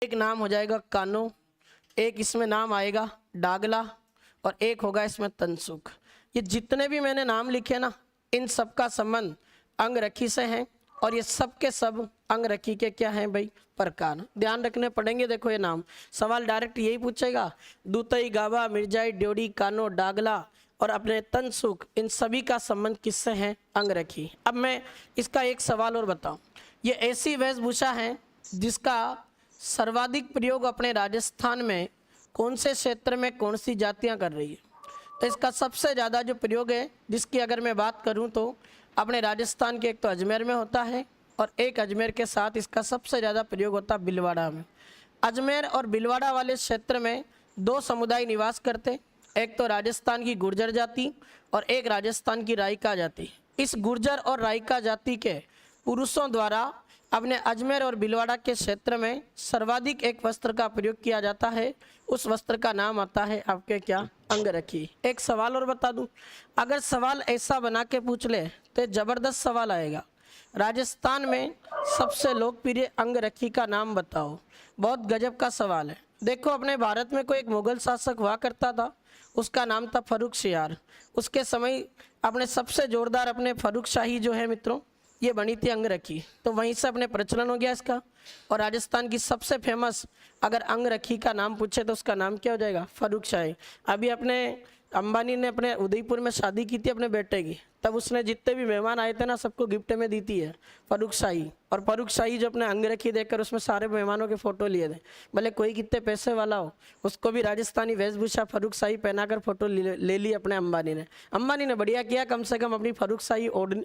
एक नाम हो जाएगा कानो, एक इसमें नाम आएगा डागला और एक होगा इसमें तनसुख। ये जितने भी मैंने नाम लिखे ना, इन सब का संबंध अंगरखी से है और ये सब के सब अंगरखी के क्या हैं भाई, प्रकार। ध्यान रखने पड़ेंगे। देखो ये नाम सवाल डायरेक्ट यही पूछेगा, दूतई, गावा, मिर्जाई, ड्योढ़ी, कानो, डागला और अपने तनसुख, इन सभी का संबंध किससे है, अंगरखी। अब मैं इसका एक सवाल और बताऊं, ये ऐसी वेशभूषा है जिसका सर्वाधिक प्रयोग अपने राजस्थान में कौन से क्षेत्र में कौन सी जातियां कर रही है। तो इसका सबसे ज़्यादा जो प्रयोग है, जिसकी अगर मैं बात करूं तो अपने राजस्थान के एक तो अजमेर में होता है और एक अजमेर के साथ इसका सबसे ज़्यादा प्रयोग होता है भीलवाड़ा में। अजमेर और भीलवाड़ा वाले क्षेत्र में दो समुदाय निवास करते, एक तो राजस्थान की गुर्जर जाति और एक राजस्थान की राइका जाति। इस गुर्जर और राइका जाति के पुरुषों द्वारा अपने अजमेर और भीलवाड़ा के क्षेत्र में सर्वाधिक एक वस्त्र का प्रयोग किया जाता है। उस वस्त्र का नाम आता है आपके क्या, अंगरखी। एक सवाल और बता दूं, अगर सवाल ऐसा बना के पूछ ले तो जबरदस्त सवाल आएगा, राजस्थान में सबसे लोकप्रिय अंगरखी का नाम बताओ। बहुत गजब का सवाल है। देखो अपने भारत में कोई एक मुगल शासक हुआ करता था, उसका नाम था फर्रुखशियार। उसके समय अपने सबसे जोरदार अपने फर्रुखशाही जो है मित्रों, ये बनी थी अंगरखी, तो वहीं से अपने प्रचलन हो गया इसका। और राजस्थान की सबसे फेमस अगर अंगरखी का नाम पूछे तो उसका नाम क्या हो जाएगा, फर्रुखशाही। अभी अपने अंबानी ने अपने उदयपुर में शादी की थी अपने बेटे की, तब उसने जितने भी मेहमान आए थे ना, सबको गिफ्ट में दी थी है फर्रुखशाही। और फर्रुखशाही जो अपने अंगरखी देखकर उसमें सारे मेहमानों के फोटो लिए थे, भले कोई कितने पैसे वाला हो, उसको भी राजस्थानी वेशभूषा फर्रुखशाही पहनाकर फोटो ले ली अपने अंबानी ने बढ़िया किया, कम से कम अपनी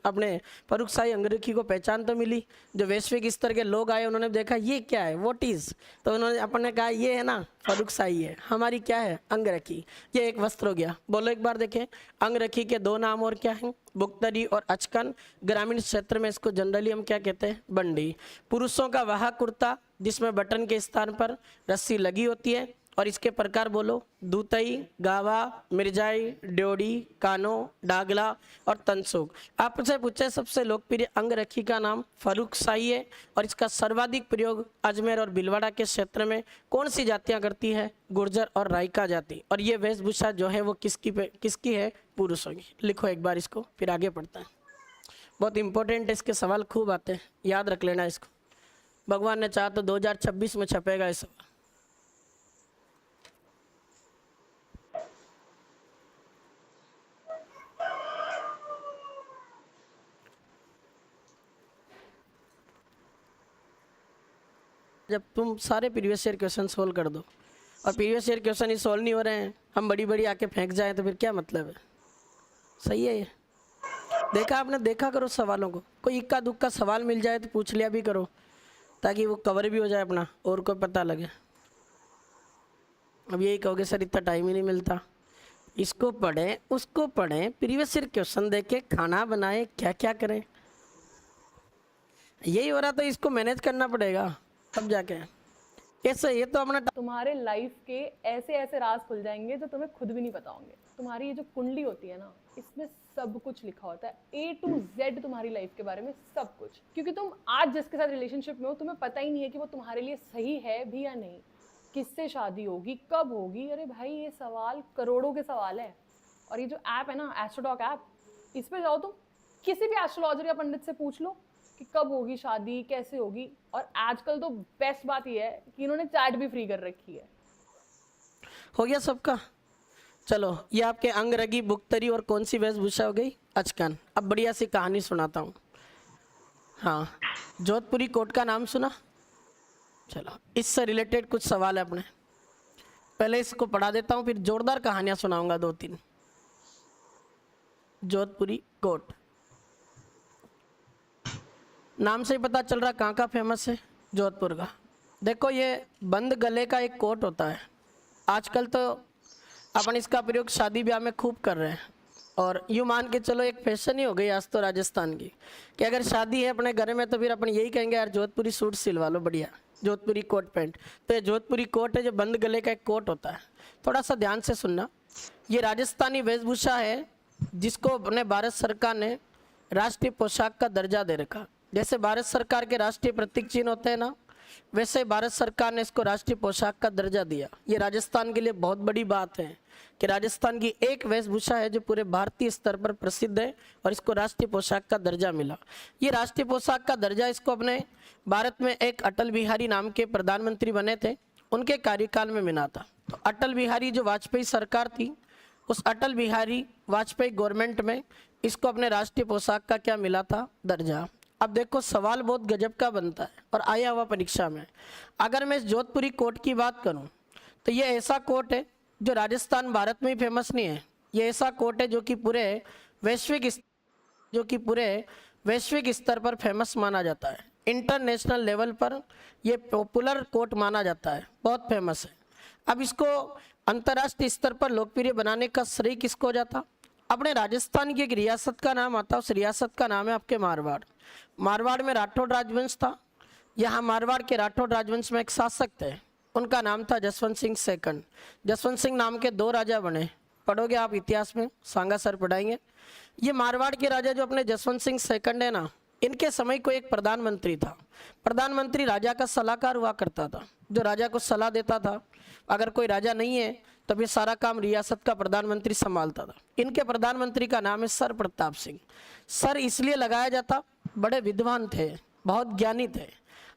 अपने फर्रुखशाही अंगरखी को पहचान तो मिली। जो वैश्विक स्तर के लोग आए उन्होंने देखा ये क्या है, व्हाट इज, तो उन्होंने अपने कहा ये है ना फर्रुखशाही है, हमारी क्या है, अंगरखी। ये एक वस्त्र हो गया। बोलो एक बार देखें, अंगरखी के दो नाम और क्या हैं, बुक्तरी और अचकन। ग्रामीण क्षेत्र में इसको जनरली हम क्या कहते हैं, बंडी। पुरुषों का वह कुर्ता जिसमें बटन के स्थान पर रस्सी लगी होती है। और इसके प्रकार बोलो, दूतई, गावा, मिर्जाई, ड्योढ़ी, कानो, डागला और तनसुख। आपसे पूछे सबसे लोकप्रिय अंगरखी का नाम फर्रुखशाही है और इसका सर्वाधिक प्रयोग अजमेर और भीलवाड़ा के क्षेत्र में कौन सी जातियां करती है, गुर्जर और राइका जाति। और ये वेशभूषा जो है वो किसकी है, पुरुषों की। लिखो एक बार इसको, फिर आगे पढ़ते हैं। बहुत इंपॉर्टेंट है, इसके सवाल खूब आते हैं, याद रख लेना इसको। भगवान ने चाहा तो 2026 में छपेगा ये सवाल। जब तुम सारे प्रीवियस ईयर क्वेश्चन सोल्व कर दो और प्रीवियस ईयर क्वेश्चन ही सोल्व नहीं हो रहे हैं, हम बड़ी बड़ी आके फेंक जाएं, तो फिर क्या मतलब है। सही है ये, देखा आपने, देखा करो सवालों को, कोई इक्का दुक्का सवाल मिल जाए तो पूछ लिया भी करो, ताकि वो कवर भी हो जाए अपना और को पता लगे। अब यही कहोगे सर इतना टाइम ही नहीं मिलता, इसको पढ़ें उसको पढ़ें, प्रीवियस ईयर क्वेश्चन देके खाना बनाए, क्या क्या करें, यही हो रहा, तो इसको मैनेज करना पड़ेगा तब जाके। ऐसे ये तो अपना तुम्हारे लाइफ के ऐसे ऐसे राज खुल जाएंगे जो तुम्हें खुद भी नहीं पता होंगे। तुम्हारी ये जो कुंडली होती है ना, इसमें सब कुछ लिखा होता है, A to Z तुम्हारी लाइफ के बारे में सब कुछ। क्योंकि तुम आज जिसके साथ रिलेशनशिप में हो, तुम्हें पता ही नहीं है कि वो तुम्हारे लिए सही है भी या नहीं, किससे शादी होगी, कब होगी। अरे भाई ये सवाल करोड़ों के सवाल है। और ये जो ऐप है ना, एस्ट्रोटॉक ऐप, इस पे जाओ, तुम किसी भी एस्ट्रोलॉजर या पंडित से पूछ लो कि कब होगी शादी, कैसे होगी। और आजकल तो बेस्ट बात यह है कि इन्होंने चैट भी फ्री कर रखी है। हो गया सबका। चलो ये आपके अंगरगी, बुक्तरी और कौन सी वेशभूषा हो गई, अचकन। अब बढ़िया सी कहानी सुनाता हूँ। हाँ, जोधपुरी कोट का नाम सुना। चलो इससे रिलेटेड कुछ सवाल है अपने, पहले इसको पढ़ा देता हूँ, फिर जोरदार कहानियाँ सुनाऊंगा 2-3। जोधपुरी कोट नाम से ही पता चल रहा कहाँ का फेमस है, जोधपुर का। देखो ये बंद गले का एक कोट होता है, आजकल तो अपन इसका प्रयोग शादी ब्याह में खूब कर रहे हैं। और यूँ मान के चलो एक फैशन ही हो गई आज तो राजस्थान की, कि अगर शादी है अपने घर में तो फिर अपन यही कहेंगे यार जोधपुरी सूट सिलवा लो बढ़िया, जोधपुरी कोट पैंट। तो ये जोधपुरी कोट है जो बंद गले का एक कोट होता है। थोड़ा सा ध्यान से सुनना, ये राजस्थानी वेशभूषा है जिसको अपने भारत सरकार ने राष्ट्रीय पोशाक का दर्जा दे रखा। जैसे भारत सरकार के राष्ट्रीय प्रतीक चिन्ह होते हैं ना, वैसे भारत सरकार ने इसको राष्ट्रीय पोशाक का दर्जा दिया। ये राजस्थान के लिए बहुत बड़ी बात है कि राजस्थान की एक वेशभूषा है जो पूरे भारतीय स्तर पर प्रसिद्ध है और इसको राष्ट्रीय पोशाक का दर्जा मिला। ये राष्ट्रीय पोशाक का दर्जा इसको अपने भारत में एक अटल बिहारी नाम के प्रधानमंत्री बने थे, उनके कार्यकाल में मिला था। तो अटल बिहारी जो वाजपेयी सरकार थी, उस अटल बिहारी वाजपेयी गवर्नमेंट में इसको अपने राष्ट्रीय पोशाक का क्या मिला था, दर्जा। अब देखो सवाल बहुत गजब का बनता है और आया हुआ परीक्षा में। अगर मैं इस जोधपुरी कोट की बात करूं तो ये ऐसा कोट है जो राजस्थान भारत में ही फेमस नहीं है, ये ऐसा कोट है जो कि पूरे वैश्विक स्तर पर फेमस माना जाता है। इंटरनेशनल लेवल पर ये पॉपुलर कोट माना जाता है, बहुत फेमस है। अब इसको अंतर्राष्ट्रीय स्तर पर लोकप्रिय बनाने का श्रेय किसको हो जाता? अपने राजस्थान की एक रियासत का नाम आता है, उस रियासत का नाम है आपके मारवाड़। मारवाड़ में राठौड़ राजवंश था। यहाँ मारवाड़ के राठौड़ राजवंश में एक शासक थे, उनका नाम था जसवंत सिंह सेकंड। जसवंत सिंह नाम के 2 राजा बने, पढ़ोगे आप इतिहास में, सांगा सर पढ़ाएंगे। ये मारवाड़ के राजा जो अपने जसवंत सिंह सेकंड है ना, इनके समय को एक प्रधानमंत्री था। प्रधानमंत्री राजा का सलाहकार हुआ करता था, जो राजा को सलाह देता था। अगर कोई राजा नहीं है तब ये सारा काम रियासत का प्रधानमंत्री संभालता था। इनके प्रधानमंत्री का नाम है सर प्रताप सिंह। सर इसलिए लगाया जाता, बड़े विद्वान थे, बहुत ज्ञानी थे।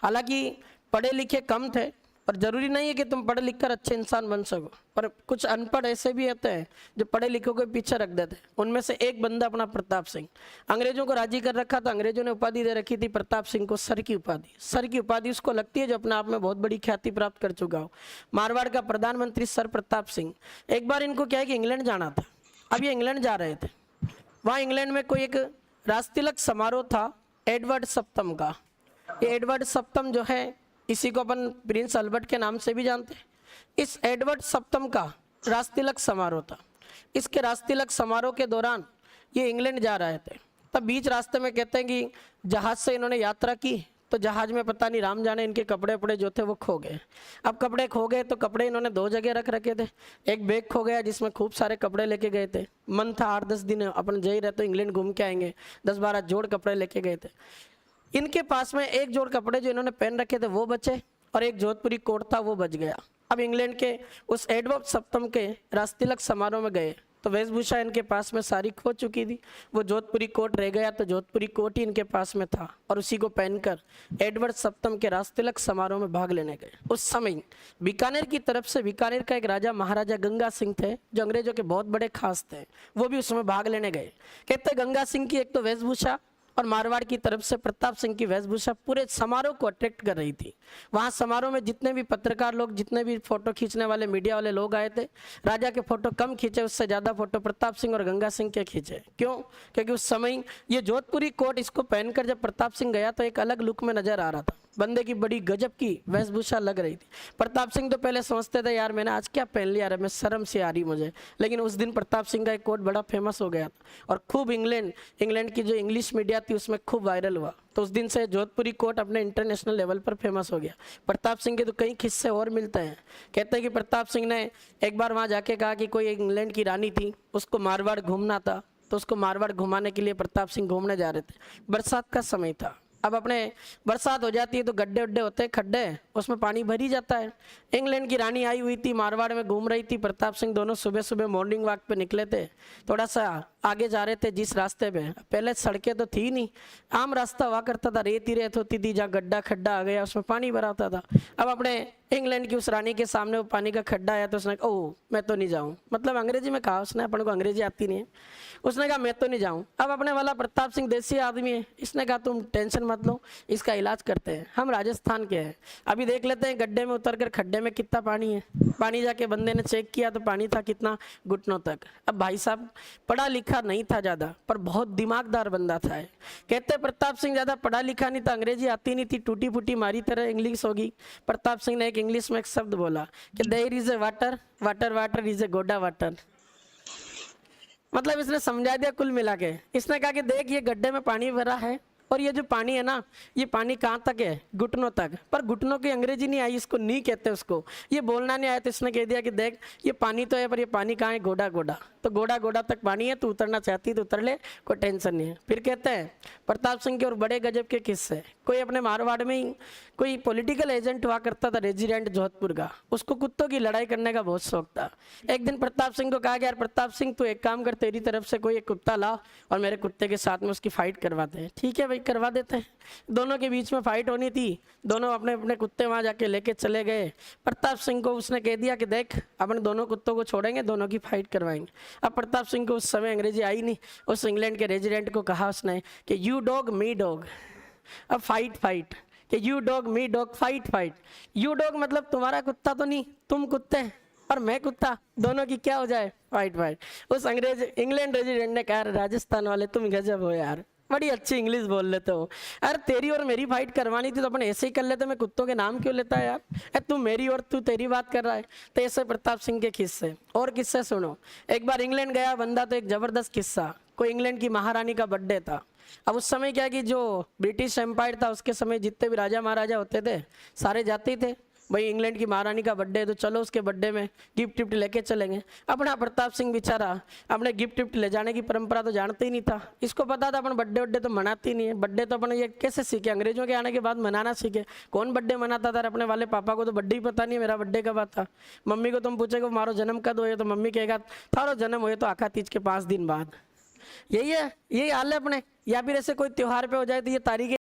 हालांकि पढ़े लिखे कम थे, पर जरूरी नहीं है कि तुम पढ़े लिख कर अच्छे इंसान बन सको। पर कुछ अनपढ़ ऐसे भी होते हैं जो पढ़े लिखे को पीछे रख देते। उनमें से एक बंदा अपना प्रताप सिंह, अंग्रेजों को राजी कर रखा था। अंग्रेजों ने उपाधि दे रखी थी प्रताप सिंह को, सर की उपाधि। सर की उपाधि उसको लगती है जो अपने आप में बहुत बड़ी ख्याति प्राप्त कर चुका हो। मारवाड़ का प्रधानमंत्री सर प्रताप सिंह, एक बार इनको क्या है कि इंग्लैंड जाना था। अब ये इंग्लैंड जा रहे थे, वहाँ इंग्लैंड में कोई एक राजतिलक समारोह था एडवर्ड सप्तम का। ये एडवर्ड सप्तम जो है, इसी को अपन प्रिंस अल्बर्ट के नाम से भी जानते हैं। इस एडवर्ड सप्तम का राजतिलक समारोह था। इसके राजतिलक समारोह के दौरान ये इंग्लैंड जा रहे थे। तब बीच रास्ते में कहते हैं कि जहाज से इन्होंने यात्रा की, तो जहाज में पता नहीं राम जाने इनके कपड़े वपड़े जो थे वो खो गए। अब कपड़े खो गए तो कपड़े इन्होंने 2 जगह रख रखे थे। एक बैग खो गया जिसमें खूब सारे कपड़े लेके गए थे। मन था 8-10 दिन अपन जा ही रहे तो इंग्लैंड घूम के आएंगे, 10-12 जोड़ कपड़े लेके गए थे। इनके पास में एक जोड़ कपड़े जो इन्होंने पहन रखे थे वो बचे, और एक जोधपुरी कोट था वो बच गया। अब इंग्लैंड के उस एडवर्ड सप्तम के राजतिलक समारोह में गए तो वेशभूषा इनके पास में सारी खो चुकी थी। वो जोधपुरी कोट रह गया, तो जोधपुरी कोट ही इनके पास में था और उसी को पहनकर एडवर्ड सप्तम के राजतिलक समारोह में भाग लेने गए। उस समय बीकानेर की तरफ से, बीकानेर का एक राजा महाराजा गंगा सिंह थे जो अंग्रेजों के बहुत बड़े खास थे, वो भी उसमें भाग लेने गए। कहते गंगा सिंह की एक तो वेशभूषा और मारवाड़ की तरफ से प्रताप सिंह की वेशभूषा पूरे समारोह को अट्रैक्ट कर रही थी। वहाँ समारोह में जितने भी पत्रकार लोग, जितने भी फोटो खींचने वाले मीडिया वाले लोग आए थे, राजा के फोटो कम खींचे, उससे ज़्यादा फोटो प्रताप सिंह और गंगा सिंह के खींचे। क्यों? क्योंकि उस समय ये जोधपुरी कोट इसको पहनकर जब प्रताप सिंह गया तो एक अलग लुक में नजर आ रहा था। बंदे की बड़ी गजब की वेशभूषा लग रही थी। प्रताप सिंह तो पहले समझते थे यार मैंने आज क्या पहन लिया, मैं शर्म से आ रही मुझे। लेकिन उस दिन प्रताप सिंह का एक कोट बड़ा फेमस हो गया था और खूब इंग्लैंड की जो इंग्लिश मीडिया थी उसमें खूब वायरल हुआ। तो उस दिन से जोधपुरी कोट अपने इंटरनेशनल लेवल पर फेमस हो गया। प्रताप सिंह के तो कई किस्से और मिलते हैं। कहते हैं कि प्रताप सिंह ने एक बार वहाँ जाके कहा कि कोई इंग्लैंड की रानी थी, उसको मारवाड़ घूमना था, तो उसको मारवाड़ घुमाने के लिए प्रताप सिंह घूमने जा रहे थे। बरसात का समय था। अब अपने बरसात हो जाती है तो गड्ढे उड्ढे होते हैं, खड्डे, उसमें पानी भरी जाता है। इंग्लैंड की रानी आई हुई थी, मारवाड़ में घूम रही थी। प्रताप सिंह दोनों सुबह सुबह मॉर्निंग वॉक पे निकले थे। थोड़ा सा आगे जा रहे थे जिस रास्ते पे, पहले सड़कें तो थी नहीं, आम रास्ता हुआ करता था, रेत ही रेत होती थी, जहाँ गड्ढा खड्डा आ गया उसमें पानी भरा होता था। अब अपने इंग्लैंड की उस रानी के सामने वो पानी का खड्डा आया तो उसने कहा ओह मैं तो नहीं जाऊँ, मतलब अंग्रेजी में कहा उसने, अपन को अंग्रेजी आती नहीं है। उसने कहा मैं तो नहीं जाऊँ। अब अपने वाला प्रताप सिंह देसी आदमी है, इसने कहा तुम टेंशन मत लो, इसका इलाज करते हैं, हम राजस्थान के हैं, अभी देख लेते हैं गड्ढे में उतर कर खड्डे में कितना पानी है। पानी जाके बंदे ने चेक किया तो पानी था कितना, घुटनों तक। अब भाई साहब पढ़ा लिखा नहीं था ज़्यादा, पर बहुत दिमागदार बंदा था। कहते प्रताप सिंह ज़्यादा पढ़ा लिखा नहीं था, अंग्रेजी आती नहीं थी, टूटी फूटी मारी तरह इंग्लिश होगी। प्रताप सिंह ने एक इंग्लिश में एक शब्द बोला कि there is a water, water water is a गोडा वाटर। मतलब इसने समझा दिया कुल मिला के। इसने कहा कि देख ये गड्ढे में पानी भरा है और ये जो पानी है ना, ये पानी कहाँ तक है? घुटनों तक। पर घुटनों की अंग्रेजी नहीं आई, इसको नी कहते हैं उसको। ये बोलना नहीं आया तो इसने कह दिया कि देख ये पानी तो है पर ये पानी कहाँ है? गोडा गोडा। तो गोडा गोडा तक पानी है, तू उतरना चाहती है तो उतर ले, कोई टेंशन नहीं है। फिर कहते हैं प्रताप सिंह के और बड़े गजब के किस्से। कोई अपने मारवाड़ में ही कोई पॉलिटिकल एजेंट हुआ करता था, रेजिडेंट जोधपुर का, उसको कुत्तों की लड़ाई करने का बहुत शौक था। एक दिन प्रताप सिंह को कहा गया, यार प्रताप सिंह तू एक काम कर, तेरी तरफ से कोई एक कुत्ता ला और मेरे कुत्ते के साथ में उसकी फाइट करवाते हैं। ठीक है भाई, करवा देते हैं। दोनों के बीच में फाइट होनी थी, दोनों अपने अपने कुत्ते वहाँ जाके लेके चले गए। प्रताप सिंह को उसने कह दिया कि देख अपने दोनों कुत्तों को छोड़ेंगे, दोनों की फाइट करवाएंगे। अब प्रताप सिंह को उस समय अंग्रेजी आई नहीं, उस इंग्लैंड के रेजिडेंट को कहा उसने कि यू डॉग मी डॉग, अब फाइट फाइट, कि you dog me dog, fight fight. You dog मतलब तुम्हारा कुत्ता तो नहीं, तुम कुत्ते और मैं कुत्ता, दोनों की क्या हो जाए? Fight fight. उस इंग्लैंड रेजिडेंट ने कहा राजस्थान वाले तुम गजब हो यार, बड़ी अच्छी इंग्लिश बोल लेते हो। अरे तेरी और मेरी फाइट करवानी थी तो अपन ऐसे ही कर लेते, मैं कुत्तों के नाम क्यों लेता है यार? तू मेरी और तू तेरी बात कर रहा है। तो ऐसे प्रताप सिंह के किस्से और किस्से सुनो। एक बार इंग्लैंड गया बंदा, तो एक जबरदस्त किस्सा, कोई इंग्लैंड की महारानी का बर्थडे था। अब उस समय क्या कि जो ब्रिटिश एम्पायर था उसके समय जितने भी राजा महाराजा होते थे सारे जाते ही थे। भाई इंग्लैंड की महारानी का बर्थडे है तो चलो उसके बर्थडे में गिफ्ट विफ्ट लेके चलेंगे। अपना प्रताप सिंह बेचारा अपने गिफ्ट विफ्ट ले जाने की परंपरा तो जानते ही नहीं था। इसको पता था अपन बर्थडे वड्डे तो मनाते ही नहीं है। बर्थडे तो अपन ये कैसे सीखे? अंग्रेजों के आने के बाद मनाना सीखे। कौन बर्थडे मनाता था? अपने वाले पापा को तो बर्थडे ही पता नहीं मेरा बर्थडे कब आता। मम्मी को तुम पूछेगा मारो जन्म कब हुए तो मम्मी कहेगा थारो जन्म हुए तो आखा तीज के 5 दिन बाद। यही है, यही हाल है अपने। या फिर ऐसे कोई त्योहार पे हो जाए तो ये तारीखें